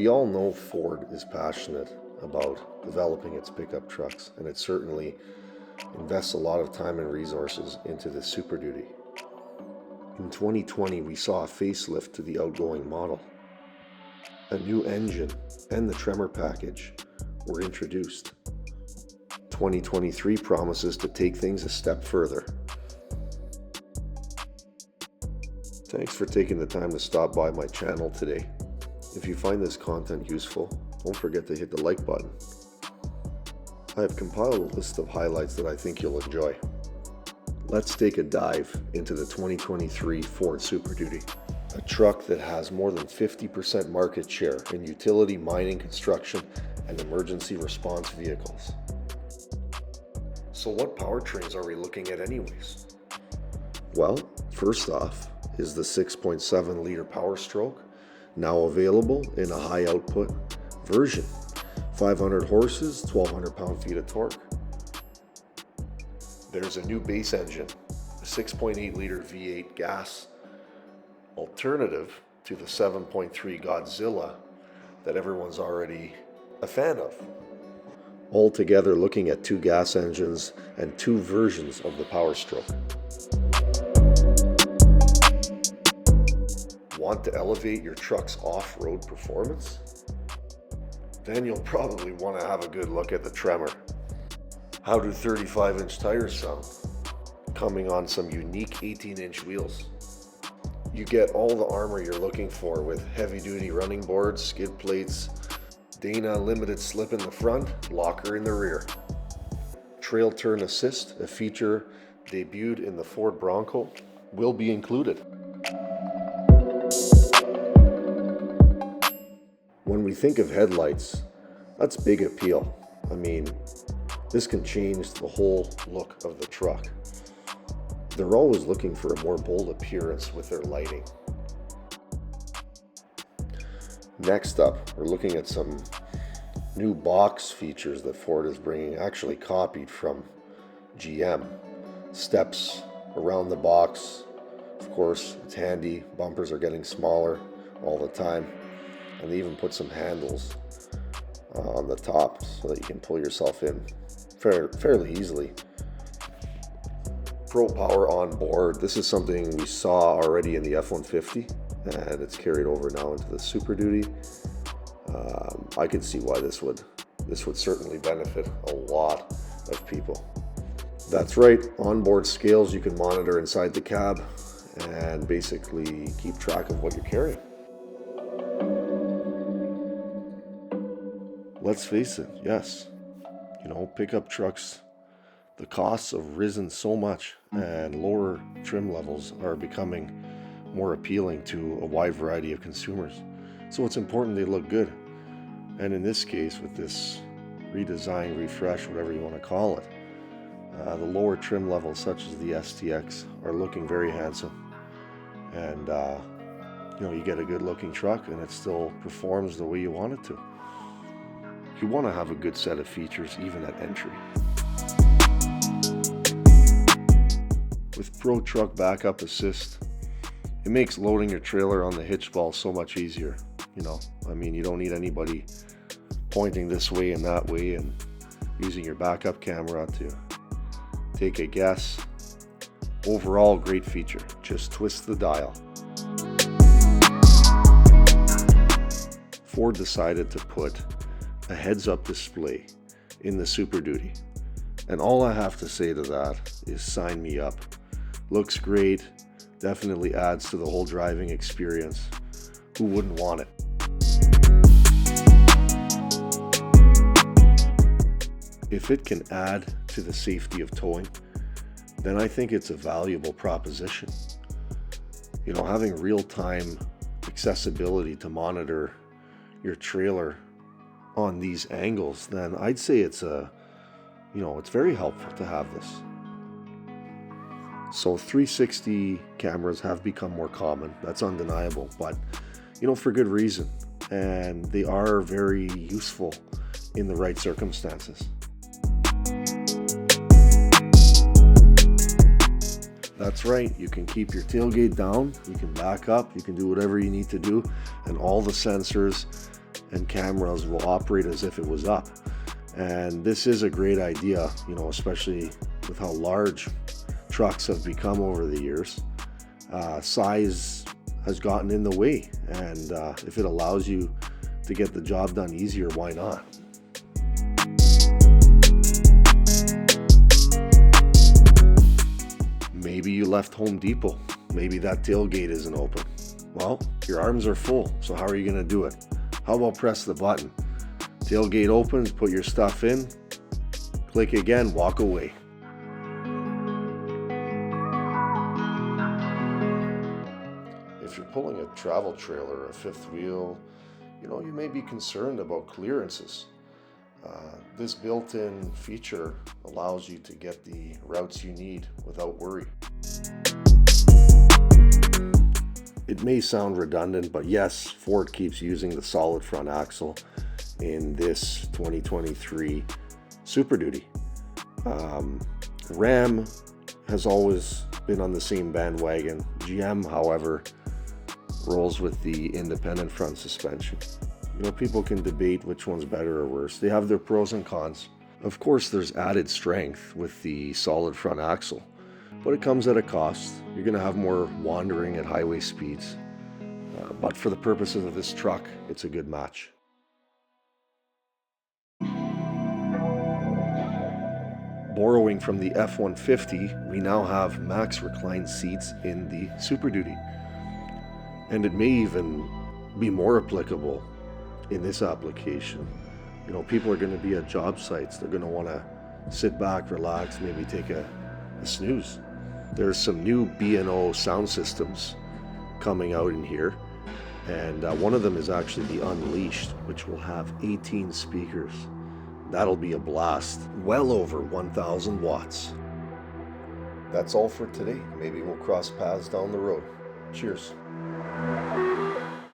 We all know Ford is passionate about developing its pickup trucks, and it certainly invests a lot of time and resources into this Super Duty. In 2020, we saw a facelift to the outgoing model. A new engine and the TREMOR package were introduced. 2023 promises to take things a step further. Thanks for taking the time to stop by my channel today. If you find this content useful, don't forget to hit the like button. I have compiled a list of highlights that I think you'll enjoy. Let's take a dive into the 2023 Ford Super Duty, a truck that has more than 50% market share in utility, mining, construction, and emergency response vehicles. So what powertrains are we looking at anyways? Well, first off is the 6.7 liter Power Stroke, now available in a high output version. 500 horses, 1,200 pound-feet of torque. There's a new base engine, a 6.8 liter V8 gas alternative to the 7.3 Godzilla that everyone's already a fan of. Altogether, looking at 2 gas engines and 2 versions of the Power Stroke. Want to elevate your truck's off-road performance? Then you'll probably want to have a good look at the TREMOR. How do 35-inch tires sound? Coming on some unique 18-inch wheels. You get all the armor you're looking for with heavy-duty running boards, skid plates, Dana limited slip in the front, locker in the rear. Trail turn assist, a feature debuted in the Ford Bronco, will be included. When we think of headlights, that's big appeal. I mean, this can change the whole look of the truck. They're always looking for a more bold appearance with their lighting. Next up, we're looking at some new box features that Ford is bringing, actually copied from GM. Steps around the box. Of course, it's handy. Bumpers are getting smaller all the time. And they even put some handles on the top so that you can pull yourself in fairly easily. Pro Power on board. This is something we saw already in the F-150, and it's carried over now into the Super Duty. I could see why this would certainly benefit a lot of people. That's right, onboard scales you can monitor inside the cab and basically keep track of what you're carrying. Let's face it, yes, pickup trucks, the costs have risen so much and lower trim levels are becoming more appealing to a wide variety of consumers. So it's important they look good. And in this case, with this redesign, refresh, whatever you want to call it, the lower trim levels such as the STX are looking very handsome. And you get a good looking truck and it still performs the way you want it to. You want to have a good set of features even at entry. With Pro Truck Backup Assist, it makes loading your trailer on the hitch ball so much easier. You don't need anybody pointing this way and that way and using your backup camera to take a guess. Overall, great feature. Just twist the dial. Ford decided to put a heads-up display in the Super Duty, and all I have to say to that is sign me up. Looks great, definitely adds to the whole driving experience. Who wouldn't want it? If it can add to the safety of towing, then I think it's a valuable proposition. Having real-time accessibility to monitor your trailer on these angles, then I'd say it's very helpful to have this. So 360 cameras have become more common, that's undeniable, but for good reason, and they are very useful in the right circumstances. That's right, you can keep your tailgate down, you can back up, you can do whatever you need to do, and all the sensors and cameras will operate as if it was up. And this is a great idea, you know, especially with how large trucks have become over the years. Size has gotten in the way, and if it allows you to get the job done easier, why not? Maybe you left Home Depot. Maybe that tailgate isn't open. Well, your arms are full, so how are you going to do it? How about press the button? Tailgate opens, put your stuff in, click again, walk away. If you're pulling a travel trailer or a fifth wheel, you know, you may be concerned about clearances. This built-in feature allows you to get the routes you need without worry. It may sound redundant, but yes, Ford keeps using the solid front axle in this 2023 Super Duty. Ram has always been on the same bandwagon. GM, however, rolls with the independent front suspension. You know, people can debate which one's better or worse. They have their pros and cons. Of course, there's added strength with the solid front axle, but it comes at a cost. You're going to have more wandering at highway speeds. But for the purposes of this truck, it's a good match. Borrowing from the F-150, we now have max recline seats in the Super Duty. And it may even be more applicable in this application. You know, people are going to be at job sites. They're going to want to sit back, relax, maybe take a snooze. There's some new B&O sound systems coming out in here. And one of them is actually the Unleashed, which will have 18 speakers. That'll be a blast. Well over 1,000 watts. That's all for today. Maybe we'll cross paths down the road. Cheers.